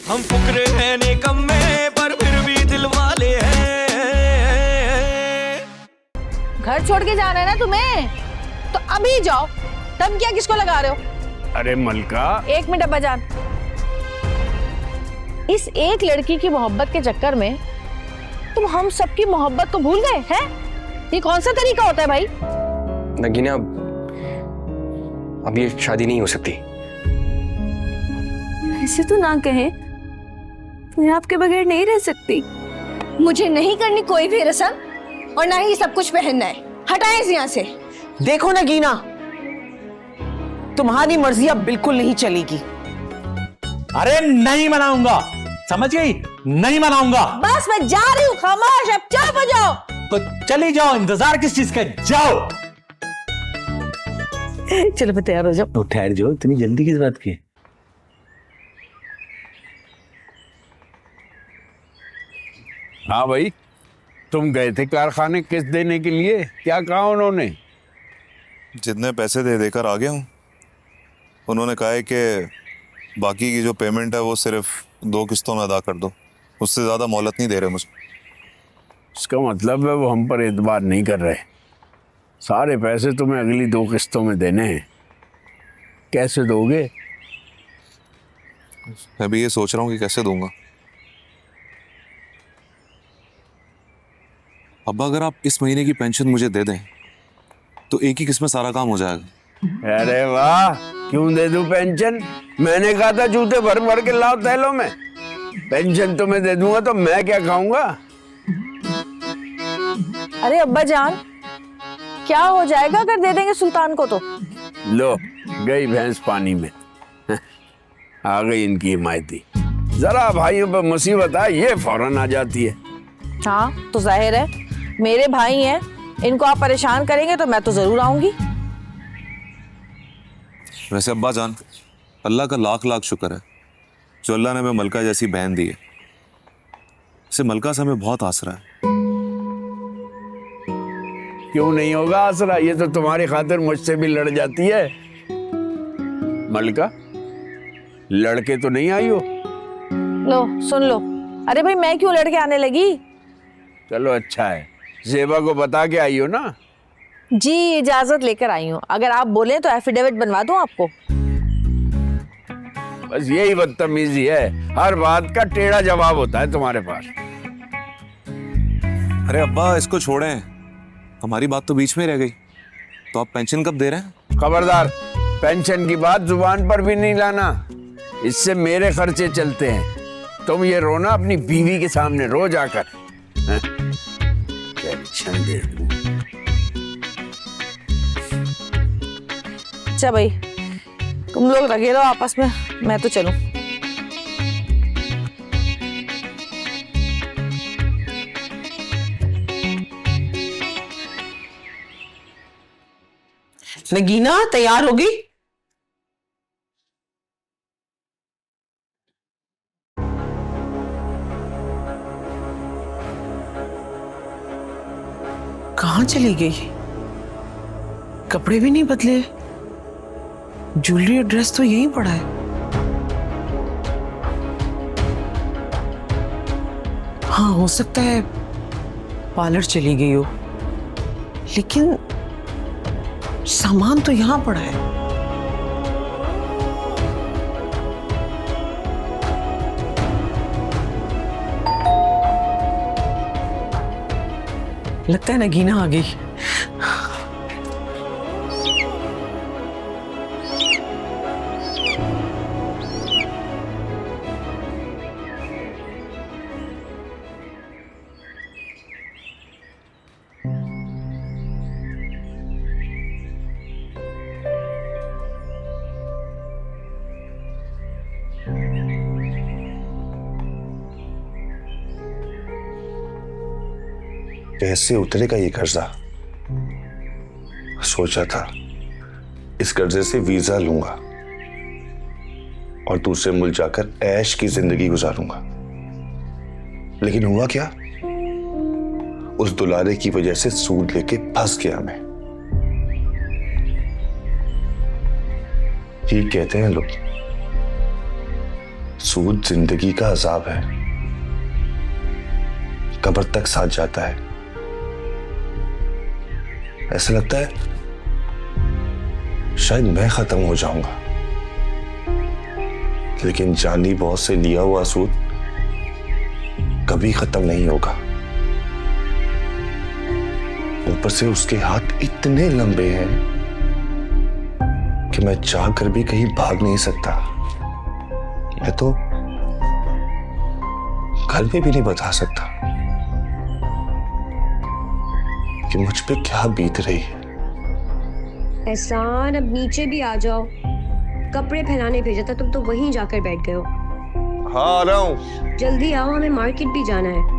हम फुकरे हैं निकम्मे पर फिर भी दिल वाले हैं। घर छोड़ के जाना है ना तुम्हें, तो अभी जाओ। तब क्या किसको लगा रहे हो? अरे मलका, 1 मिनट अब्बा जान। इस एक लड़की की मोहब्बत के चक्कर में तुम हम सबकी मोहब्बत को भूल गए हैं? ये कौन सा तरीका होता है भाई? नगीना, अब ये शादी नहीं हो सकती। ऐसे तो ना कहें, मैं आपके बगैर नहीं रह सकती। मुझे नहीं करनी कोई भी रस्म और ना ही सब कुछ पहनना है। हटाएं इस यहाँ से। देखो नगीना, तुम्हारी मर्जी अब बिल्कुल नहीं चलेगी। अरे नहीं मनाऊंगा, समझ गई? नहीं मनाऊंगा। बस मैं जा रही हूँ, खामोश। अब चुप हो जाओ। तो चली जाओ, इंतजार किस चीज का? जाओ। चलो मैं तैयार हो जाओ। तो ठहर जाओ, इतनी जल्दी किस बात की? हाँ भाई, तुम गए थे कारखाने किस्त देने के लिए, क्या कहा उन्होंने? जितने पैसे दे देकर आ गया हूँ। उन्होंने कहा है कि बाकी की जो पेमेंट है वो सिर्फ 2 किस्तों में अदा कर दो, उससे ज़्यादा मोहलत नहीं दे रहे मुझे। इसका मतलब है वो हम पर एतबार नहीं कर रहे। सारे पैसे तुम्हें अगली 2 किस्तों में देने हैं। कैसे दोगे? मैं भी ये सोच रहा हूँ कि कैसे दूंगा। अब्बा, अगर आप इस महीने की पेंशन मुझे दे दें तो एक ही किस्त में सारा काम हो जाएगा। अरे वाह, क्यों दे दूं पेंशन? मैंने कहा था जूते भर भर के लाओ थैलों में। पेंशन तो मैं दे दूंगा तो मैं क्या खाऊंगा? अरे अब्बा जान, क्या हो जाएगा अगर दे देंगे सुल्तान को तो? लो, गई भैंस पानी में। आ गई इनकी हिमायती। जरा भाइयों पर मुसीबत आए ये फौरन आ जाती है। हाँ तो जाहिर है, मेरे भाई हैं, इनको आप परेशान करेंगे तो मैं तो जरूर आऊंगी। वैसे अब्बा जान, अल्लाह का लाख लाख शुक्र है जो अल्लाह ने हमें मलका जैसी बहन दी है। इसे मलका से हमें बहुत आसरा है। क्यों नहीं होगा आसरा? ये तो तुम्हारी खातिर मुझसे भी लड़ जाती है। मलका, लड़के तो नहीं आई हो? लो सुन लो। अरे भाई, मैं क्यों लड़के आने लगी? चलो अच्छा है, जेबा को बता के आई हो ना? जी, इजाजत लेकर आई हूँ। अगर आप बोले तो एफिडेविट बनवा दूं आपको। बस यही बदतमीजी है, हर बात का टेढ़ा जवाब होता है तुम्हारे पास। अरे अब्बा, इसको छोड़ें, हमारी बात तो बीच में रह गई। तो आप पेंशन कब दे रहे हैं? खबरदार, पेंशन की बात जुबान पर भी नहीं लाना, इससे मेरे खर्चे चलते हैं। तुम ये रोना अपनी बीवी के सामने रोज आकर। पेंशन दे दूं। अच्छा भाई, तुम लोग लगे रहो आपस में, मैं तो चलूं। नगीना तैयार होगी? कहाँ चली गई? कपड़े भी नहीं बदले, ज्वेलरी और ड्रेस तो यहीं पड़ा है। हाँ, हो सकता है पार्लर चली गई हो, लेकिन सामान तो यहां पड़ा है। लगता है नगीना आ गई। कैसे उतरेगा ये कर्जा? सोचा था इस कर्जे से वीजा लूंगा और दूसरे मुल्क जाकर ऐश की जिंदगी गुजारूंगा, लेकिन हुआ क्या? उस दुलारे की वजह से सूद लेके फंस गया मैं। ये कहते हैं लोग सूद जिंदगी का अजाब है, कब्र तक साथ जाता है। ऐसा लगता है शायद मैं खत्म हो जाऊंगा, लेकिन जानी बॉस से लिया हुआ सूद कभी खत्म नहीं होगा। ऊपर से उसके हाथ इतने लंबे हैं कि मैं चाह कर भी कहीं भाग नहीं सकता। मैं तो घर में भी नहीं बता सकता कि मुझ पे क्या बीत रही है। एहसान, अब नीचे भी आ जाओ। कपड़े फैलाने भेजा था, तुम तो वहीं जाकर बैठ गए हो। हाँ आ रहा हूं। जल्दी आओ, हमें मार्केट भी जाना है।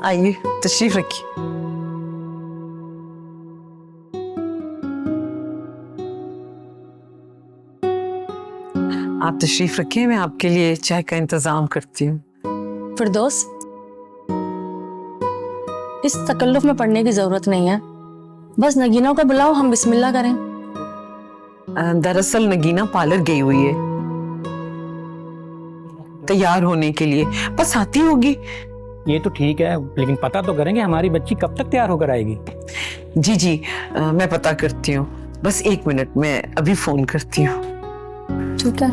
आइए, तशरीफ रखिए। आप तशरीफ रखिए, मैं आपके लिए चाय का इंतजाम करती हूँ। फिरदौस, इस तकल्लुफ में पढ़ने की जरूरत नहीं है, बस नगीना को बुलाओ, हम बिस्मिल्लाह करें। दरअसल नगीना पार्लर गई हुई है तैयार होने के लिए, बस आती होगी। ये तो ठीक है, लेकिन पता तो करेंगे हमारी बच्ची कब तक तैयार होकर आएगी। जी जी, मैं पता करती हूँ, बस 1 मिनट, मैं अभी फोन करती हूँ। ठीक है।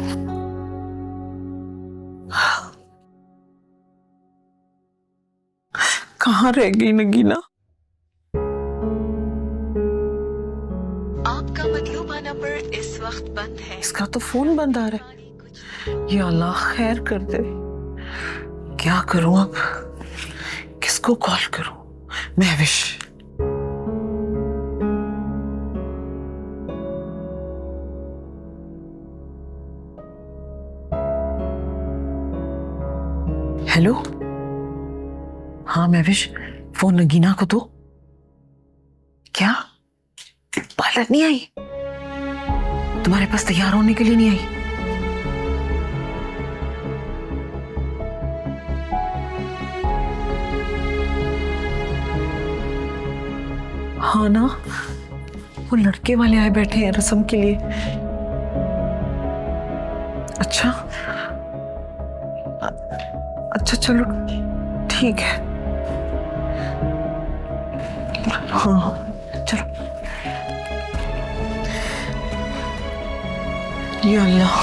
कहाँ रह गई नगीना? आपका मतलूबा नंबर इस वक्त बंद है। इसका तो फोन बंद आ रहा है। या अल्लाह खैर कर दे। क्या करूं अब? किसको कॉल करूं? महविश। हेलो, हाँ महविश, फोन नगीना को दो। क्या पार्लर नहीं आई? तुम्हारे पास तैयार होने के लिए नहीं आई? हाँ ना, वो लड़के वाले आए बैठे हैं रस्म के लिए। अच्छा अच्छा, चलो ठीक है। हाँ चलो। या अल्लाह,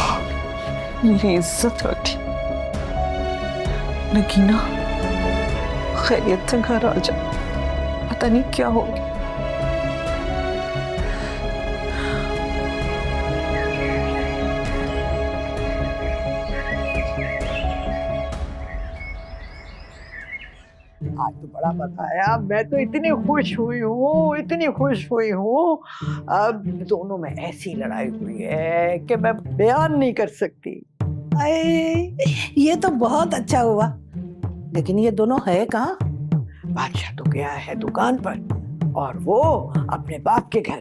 मेरी इज्जत रखी। नगीना खैरियत से घर आ जा, पता नहीं क्या हो गया। आज तो बड़ा मजा आया, मैं तो इतनी खुश हुई हूँ। अब दोनों में ऐसी लड़ाई हुई है कि मैं बयान नहीं कर सकती। ये तो बहुत अच्छा हुआ, लेकिन ये दोनों है कहाँ? बादशाह तो गया है दुकान पर और वो अपने बाप के घर।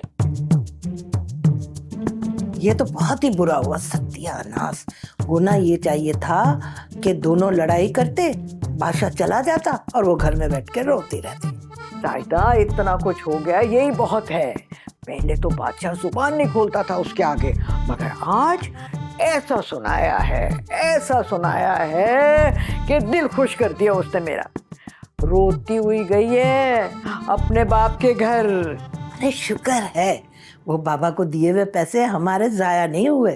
ये तो बहुत ही बुरा हुआ, सत्यानाश। होना ये चाहिए था कि दोनों लड़ाई करते, बादशाह चला जाता और वो घर में बैठ के रोती रहती। साइदा, इतना कुछ हो गया, यही बहुत है। पहले तो बादशाह जुबान नहीं खोलता था उसके आगे, मगर आज ऐसा सुनाया है कि दिल खुश कर दिया उसने मेरा। रोती हुई गई है अपने बाप के घर। अरे शुक्र है वो बाबा को दिए हुए पैसे हमारे जाया नहीं हुए।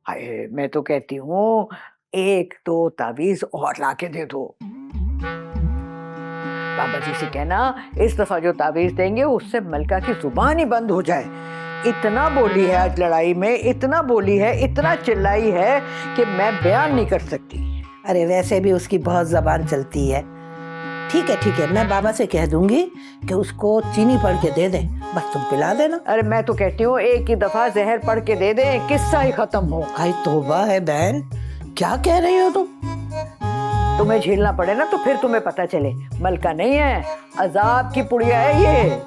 हाय, मैं तो कहती हूँ 1-2 तावीज और लाके दे दो। बाबा जी से कहना इस दफा जो तावीज देंगे उससे मलका की जुबान ही बंद हो जाए। इतना बोली है आज लड़ाई में, इतना बोली है, इतना चिल्लाई है कि मैं बयान नहीं कर सकती। अरे वैसे भी उसकी बहुत जबान चलती है। ठीक है, मैं बाबा से कह दूंगी कि उसको चीनी पड़ के दे दें, बस तुम पिला देना। अरे मैं तो कहती हूँ एक ही दफा जहर पड़ के दे दे, किस्सा ही खत्म हो। भाई तौबा है बहन, क्या कह रही हो तुम? तुम्हें झेलना पड़े ना तो फिर तुम्हें पता चले। मलका नहीं है, अजाब की पुड़िया है ये।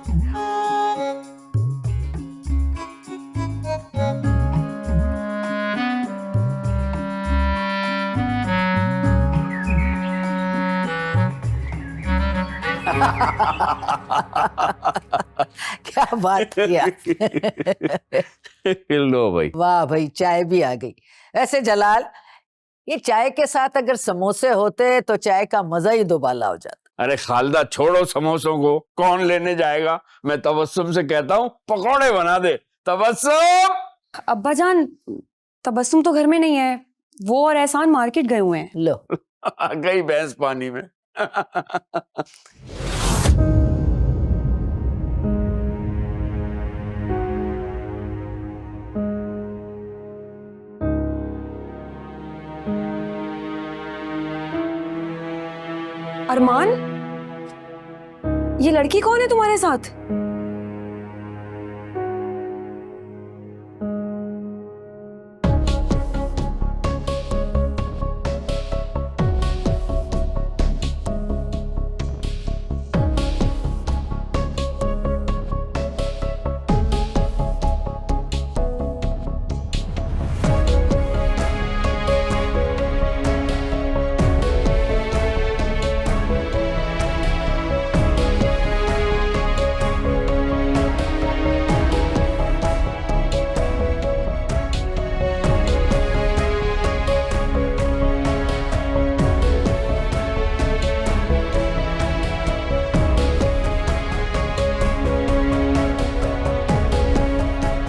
क्या बात किया। लो भाई। वाह भाई, चाय भी आ गई। ऐसे जलाल, ये चाय के साथ अगर समोसे होते तो चाय का मजा ही दोबाला हो जाता। अरे खालदा छोड़ो समोसों को, कौन लेने जाएगा। मैं तबस्सुम से कहता हूँ पकौड़े बना दे। तबस्सुम। अब्बा जान, तबस्सुम तो घर में नहीं है, वो और एहसान मार्केट गए हुए हैं। लो गई भैंस पानी में। अरमान, ये लड़की कौन है तुम्हारे साथ?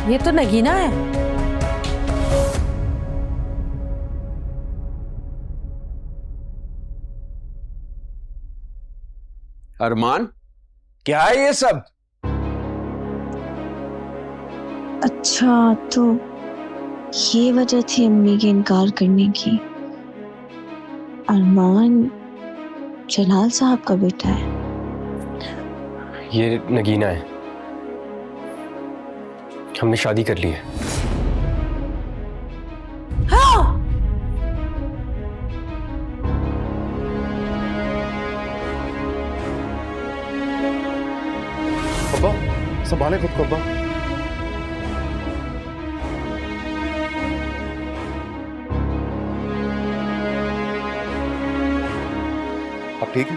ये तो नगीना है। अरमान, क्या है ये सब? अच्छा, तो ये वजह थी अम्मी के इनकार करने की। अरमान जलाल साहब का बेटा है। ये नगीना है, हमने शादी कर ली है। हाँ। अब्बा संभाले खुद को अब्बा। अब ठीक है?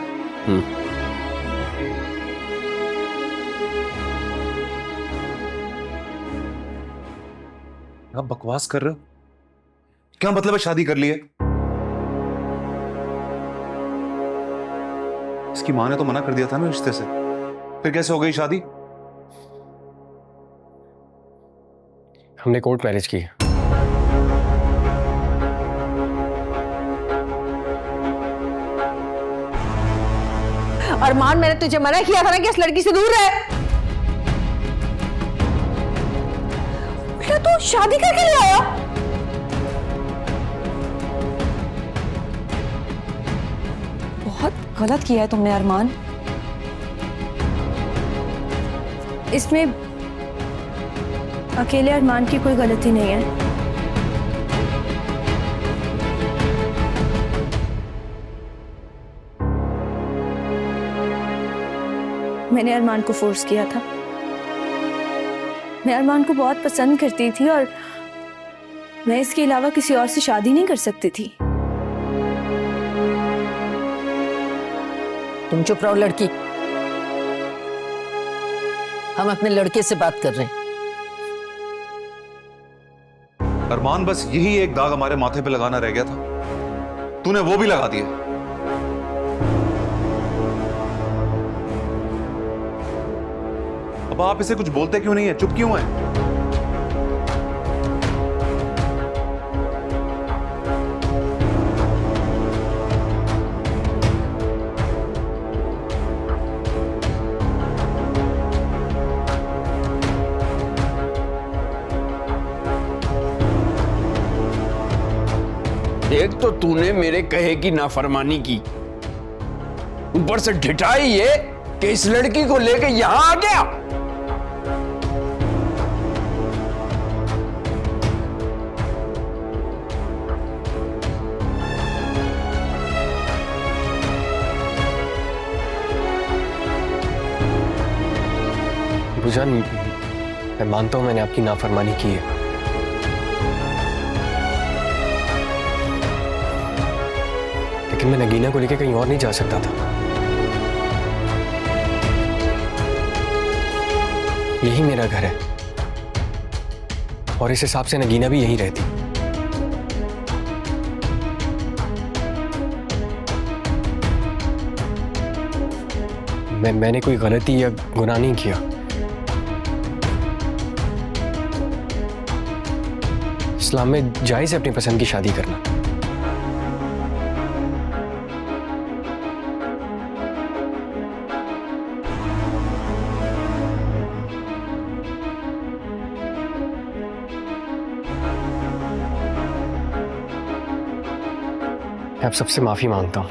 आप बकवास कर रहे हो? क्या मतलब है शादी कर ली है? इसकी माँ ने तो मना कर दिया था ना रिश्ते से, फिर कैसे हो गई शादी? हमने कोर्ट मैरिज की। अरमान, मैंने तुझे मना किया था ना कि इस लड़की से दूर रहे। बेटा तू शादी करके ले आया? बहुत गलत किया है तुमने अरमान। इसमें अकेले अरमान की कोई गलती नहीं है। मैंने अरमान को फोर्स किया था। मैं अरमान को बहुत पसंद करती थी और मैं इसके अलावा किसी और से शादी नहीं कर सकती थी। तुम चुप रहो लड़की, हम अपने लड़के से बात कर रहे हैं। अरमान, बस यही एक दाग हमारे माथे पे लगाना रह गया था, तूने वो भी लगा दिया। अब आप इसे कुछ बोलते क्यों नहीं है? चुप क्यों है? एक तो तूने मेरे कहे की नाफरमानी की, ऊपर से ढिठाई ये कि इस लड़की को लेके यहां आ गया। बुजान, मैं मानता हूं मैंने आपकी नाफरमानी की है, लेकिन मैं नगीना को लेकर कहीं और नहीं जा सकता था। यही मेरा घर है और इस हिसाब से नगीना भी यहीं रहती। मैंने कोई गलती या गुनाह नहीं किया। इस्लाम में जायज है अपनी पसंद की शादी करना। मैं आप सबसे माफी मांगता हूं,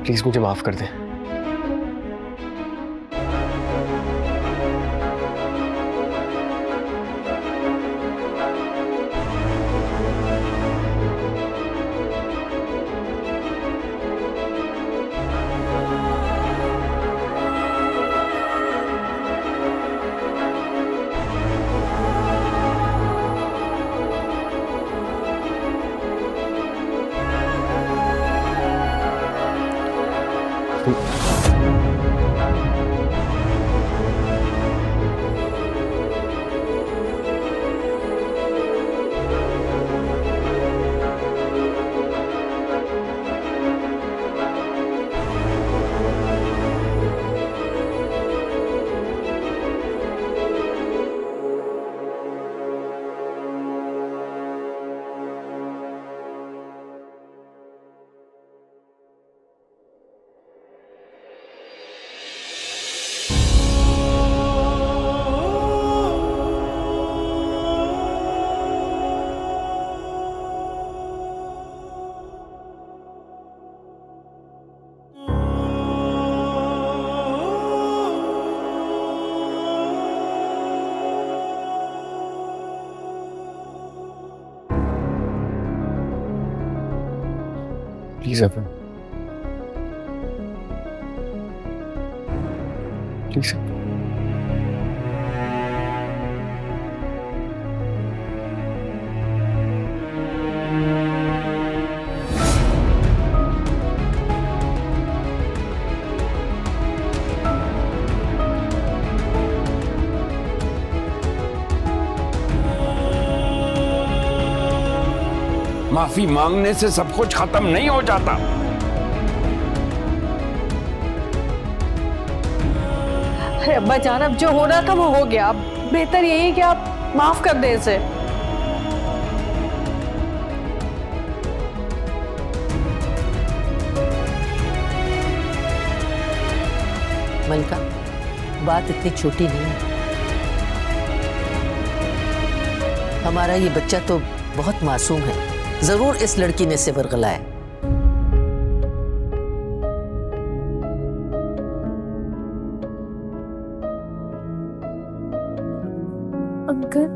प्लीज मुझे माफ कर दें। Please offer, please. माफी मांगने से सब कुछ खत्म नहीं हो जाता। अरे अब्बा जान, अब जो हो रहा था वो हो गया। अब बेहतर यही है कि आप माफ कर दें इसे। मलका, बात इतनी छोटी नहीं है। हमारा ये बच्चा तो बहुत मासूम है, जरूर इस लड़की ने इसे बरगलाया। अंकल,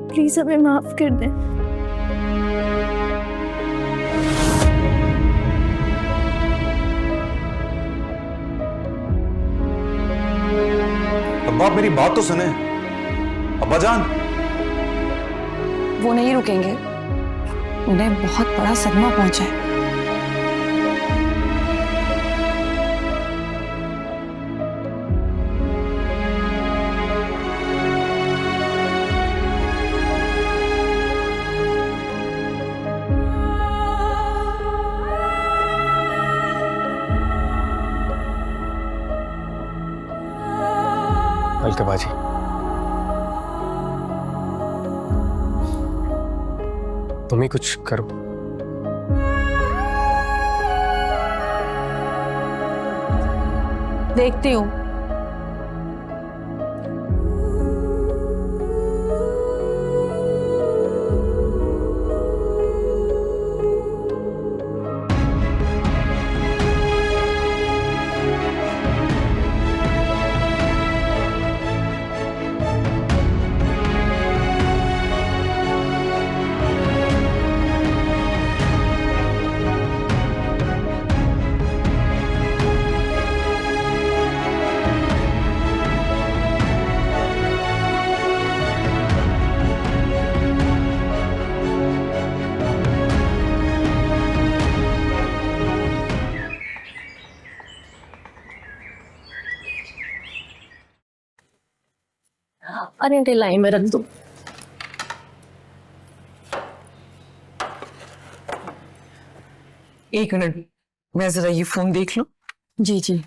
प्लीज हमें माफ कर दें। अब्बा मेरी बात तो सुने। अब्बा जान, वो नहीं रुकेंगे, उन्हें बहुत बड़ा सदमा पहुंचा है। मलका बाजी, तुम ही कुछ करो। देखती हूँ। अरे अरे लाई में रख दो। एक मिनट, मैं जरा ये फोन देख लूं। जी जी।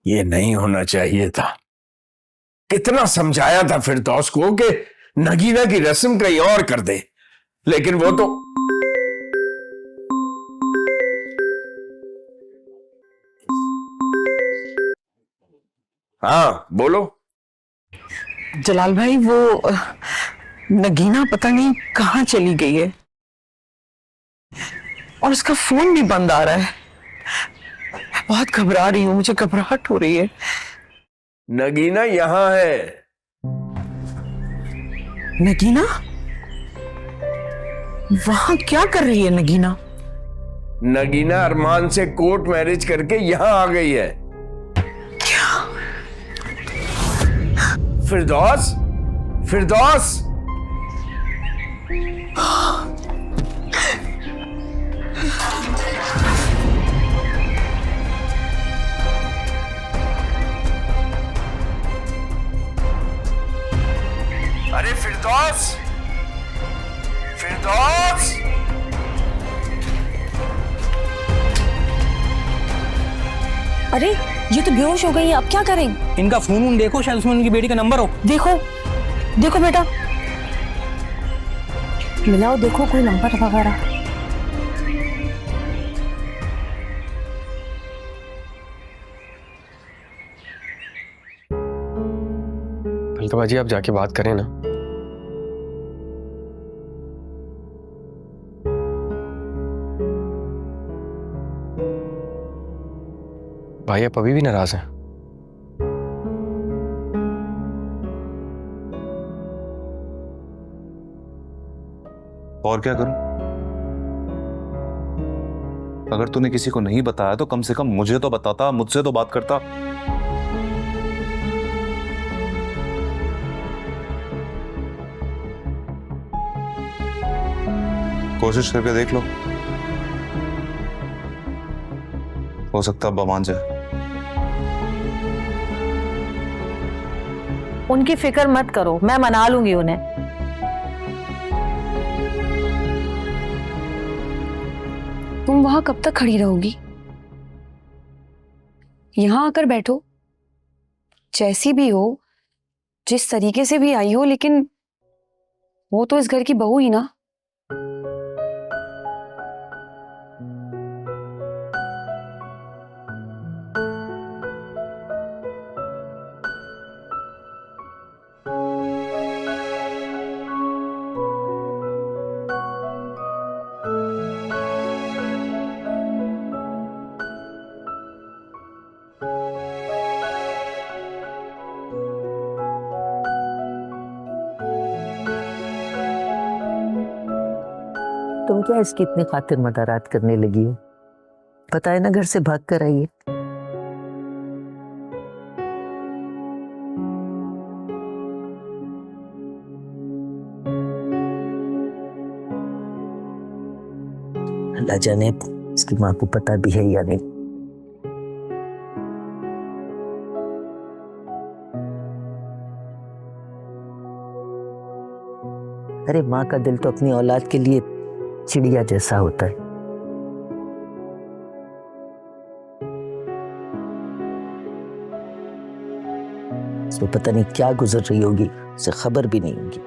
ये नहीं होना चाहिए था। कितना समझाया था फिरदौस को कि नगीना की रस्म कहीं और कर दे, लेकिन वो तो हाँ बोलो। जलाल भाई, वो नगीना पता नहीं कहाँ चली गई है और उसका फोन भी बंद आ रहा है। मैं बहुत घबरा रही हूँ, मुझे घबराहट हो रही है। नगीना यहाँ है। नगीना? वहां क्या कर रही है नगीना? नगीना अरमान से कोर्ट मैरिज करके यहाँ आ गई है। क्या? फिरदौस, फिरदौस, अरे फिरदौस, फिरदौस, अरे ये तो बेहोश हो गई है, अब क्या करें? इनका फोन देखो, शायद उसमें उनकी बेटी का नंबर हो। देखो देखो बेटा, मिलाओ, देखो कोई नंबर वगैरह। ललिता जी, आप जाके बात करें ना। भाई आप अभी भी नाराज हैं? और क्या करूं? अगर तूने किसी को नहीं बताया तो कम से कम मुझे तो बताता, मुझसे तो बात करता। कोशिश करके देख लो, हो सकता अब्बा मान जाए। उनकी फिक्र मत करो, मैं मना लूंगी उन्हें। तुम वहां कब तक खड़ी रहोगी? यहां आकर बैठो, जैसी भी हो, जिस तरीके से भी आई हो, लेकिन वो तो इस घर की बहू ही ना। तुम क्या इसकी इतनी खातिर मदारात करने लगी हो? पता है ना, घर से भाग कर आई है। अल्लाह जाने इसकी माँ को पता भी है या नहीं। अरे माँ का दिल तो अपनी औलाद के लिए चिड़िया जैसा होता है। इसको पता नहीं क्या गुजर रही होगी, उसे खबर भी नहीं होगी।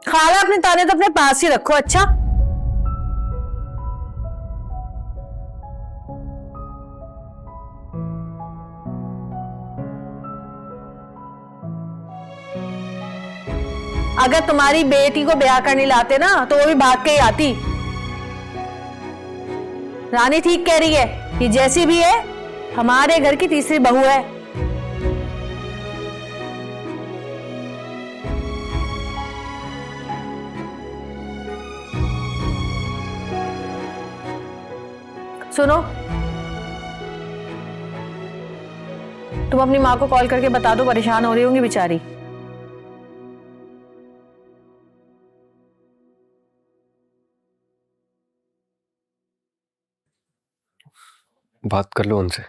खाला, अपने ताने तो अपने पास ही रखो। अच्छा, अगर तुम्हारी बेटी को ब्याह करने लाते ना तो वो भी भाग के ही आती। रानी ठीक कह रही है कि जैसी भी है हमारे घर की तीसरी बहू है। सुनो, तुम अपनी माँ को कॉल करके बता दो, परेशान हो रही होंगी बेचारी। बात कर लो उनसे।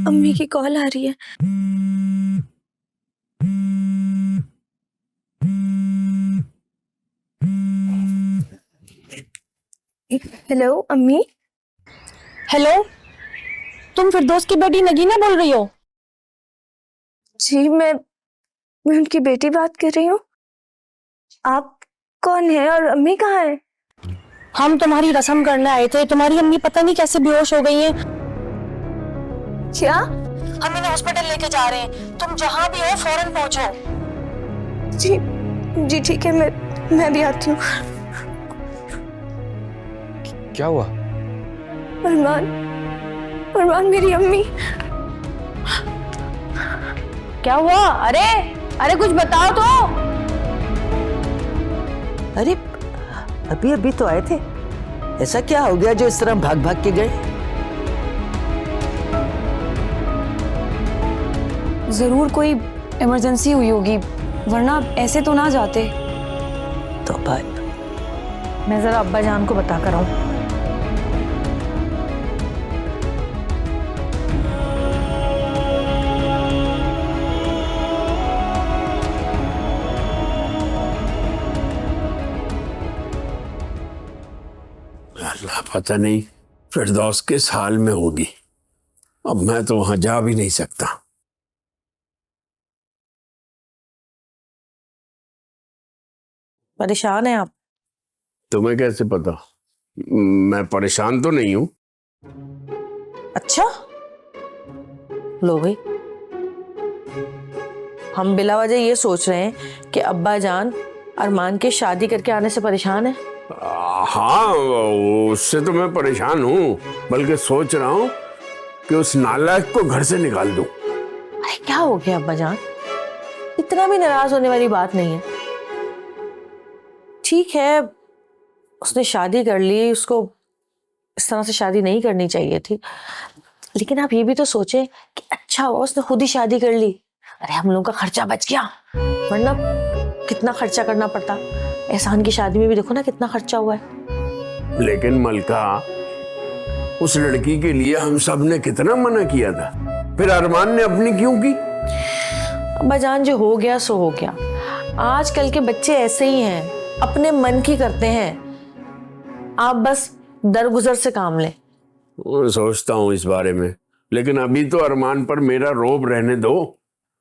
अम्मी की कॉल आ रही है। हेलो अम्मी। हेलो, तुम फिरदौस की बेटी नगीना बोल रही हो? जी मैं उनकी बेटी बात कर रही हूँ। आप कौन है और अम्मी कहाँ है? हम तुम्हारी रस्म करने आए थे। तुम्हारी अम्मी पता नहीं कैसे बेहोश हो गई हैं। क्या? हम इन्हें हॉस्पिटल लेके जा रहे हैं। तुम जहां भी हो फौरन पहुंचो। जी जी ठीक है, मैं भी आती हूँ। क्या हुआ? अरमान मेरी अम्मी। क्या हुआ? अरे अरे कुछ बताओ तो। अरे अभी अभी तो आए थे, ऐसा क्या हो गया जो इस तरह भाग भाग के गए? जरूर कोई इमरजेंसी हुई होगी, वरना ऐसे तो ना जाते। तो भाई मैं जरा अब्बा जान को बता कर आऊं। अल्लाह, पता नहीं फिरदौस किस हाल में होगी। अब मैं तो वहां जा भी नहीं सकता। परेशान है आप? तुम्हें कैसे पता? मैं परेशान तो नहीं हूं। अच्छा लो भाई, हम बिला वजह ये सोच रहे हैं कि अब्बा जान अरमान के शादी करके आने से परेशान है। हाँ, उससे तो मैं परेशान हूँ, बल्कि सोच रहा हूँ कि उस नालायक को घर से निकाल दूं। अरे क्या हो गया अब्बा जान? इतना भी नाराज होने वाली बात नहीं है। ठीक है, उसने शादी कर ली, उसको इस तरह से शादी नहीं करनी चाहिए थी, लेकिन आप ये भी तो सोचें कि अच्छा हुआ उसने खुद ही शादी कर ली। अरे हम लोगों का खर्चा बच गया, वरना कितना खर्चा करना पड़ता। एहसान की शादी में भी देखो ना कितना खर्चा हुआ है। लेकिन मलका, उस लड़की के लिए हम सब ने कितना मना किया था, फिर अरमान ने अपनी क्यों की? अब्बा जान जो हो गया सो हो गया। आजकल के बच्चे ऐसे ही हैं, अपने मन की करते हैं। आप बस दरगुजर से काम लें। सोचता हूँ इस बारे में, लेकिन अभी तो अरमान पर मेरा रौब रहने दो।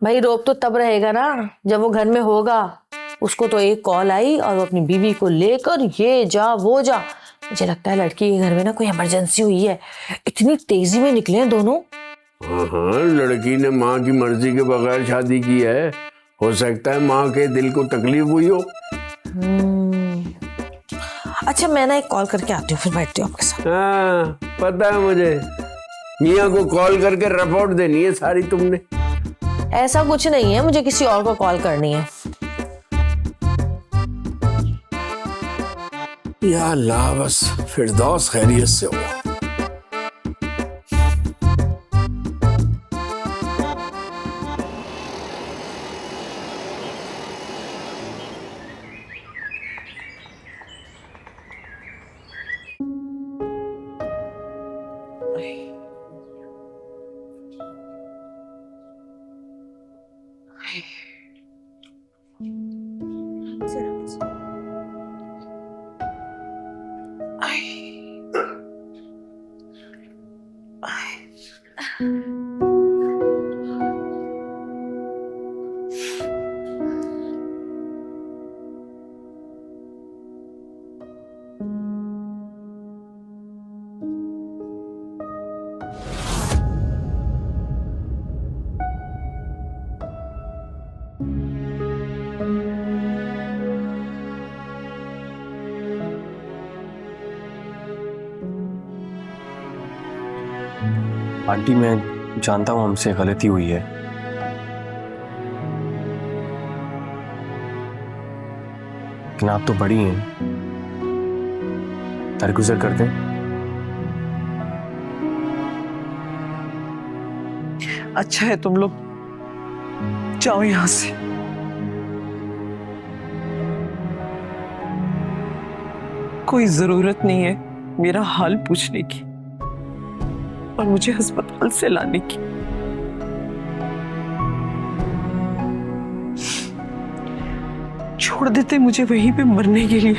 भाई रौब तो तब रहेगा ना जब वो घर में होगा। उसको तो एक कॉल आई और वो अपनी बीवी को लेकर ये जा वो जा। मुझे लगता है लड़की के घर में ना कोई इमरजेंसी हुई है, इतनी तेजी में निकले हैं दोनों। हाँ, लड़की ने माँ की मर्जी के बगैर शादी की है। हो सकता है माँ के दिल को तकलीफ हुई हो। अच्छा मैं ना एक कॉल करके आती हूँ, फिर बैठती हूँ आपके साथ। हाँ पता है मुझे, मियाँ को कॉल करके रिपोर्ट देनी है सारी तुमने। ऐसा कुछ नहीं है, मुझे किसी और को कॉल करनी है। या अल्लाह, बस फिरदौस खैरियत से हो। आंटी मैं जानता हूँ हमसे गलती हुई है, लेकिन आप तो बड़ी हैं, दरगुजर कर दें। अच्छा है तुम लोग जाओ यहाँ से। कोई जरूरत नहीं है मेरा हाल पूछने की और मुझे अस्पताल से लाने की। छोड़ देते मुझे वहीं पे मरने के लिए।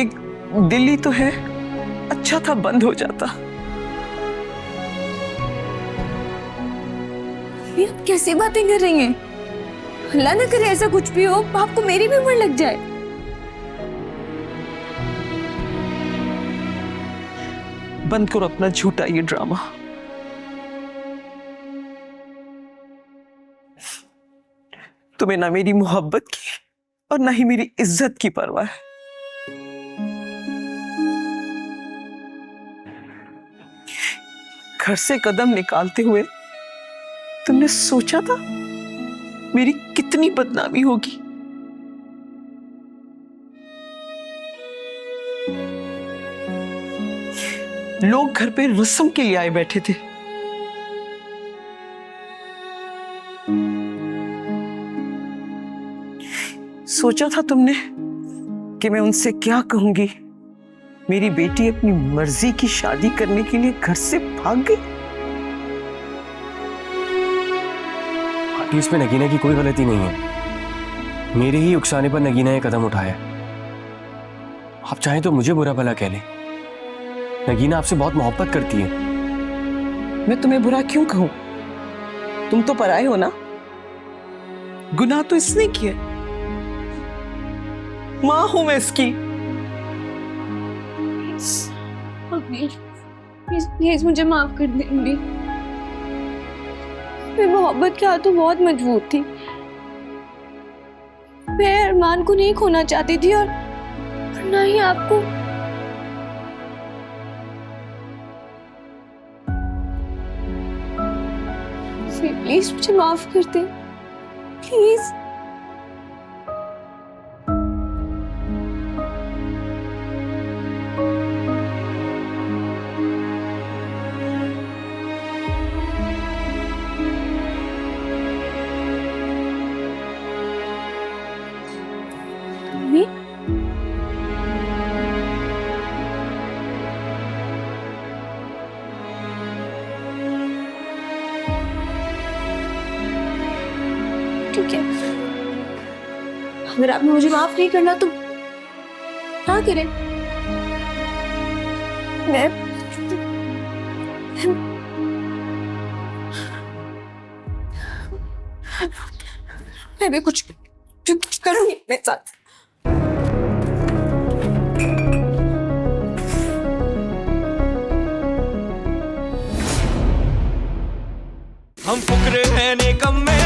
एक दिल ही तो है, अच्छा था बंद हो जाता। ये आप कैसी बातें कर रही हैं? अल्लाह ना करे ऐसा कुछ भी हो, आपको मेरी भी उम्र लग जाए। बंद करो अपना झूठा ये ड्रामा। तुम्हें ना मेरी मोहब्बत की और ना ही मेरी इज्जत की परवाह है। घर से कदम निकालते हुए तुमने सोचा था मेरी कितनी बदनामी होगी? लोग घर पे रस्म के लिए आए बैठे थे। सोचा था तुमने कि मैं उनसे क्या कहूंगी? मेरी बेटी अपनी मर्जी की शादी करने के लिए घर से भाग गई। इसमें नगीना की कोई गलती नहीं है। मेरे ही उकसाने पर नगीना ये कदम उठाया। आप चाहें तो मुझे बुरा भला कह लें। नगीना आपसे बहुत मोहब्बत करती है। मैं तुम्हें बुरा क्यों कहूं? तुम तो पराए हो ना। गुनाह तो इसने किया। मां हूं मैं इसकी। प्लीज मुझे माफ कर देंगी। मैं मोहब्बत के हाथों बहुत मजबूत थी। मैं अरमान को नहीं खोना चाहती थी और ना ही आपको। प्लीज मुझे माफ कर दे, प्लीज। ठीक है, अगर आपने मुझे माफ नहीं करना तो क्या करें? मैं भी कुछ करूंगी अपने साथ। हम फुकरे हैं निकम्मे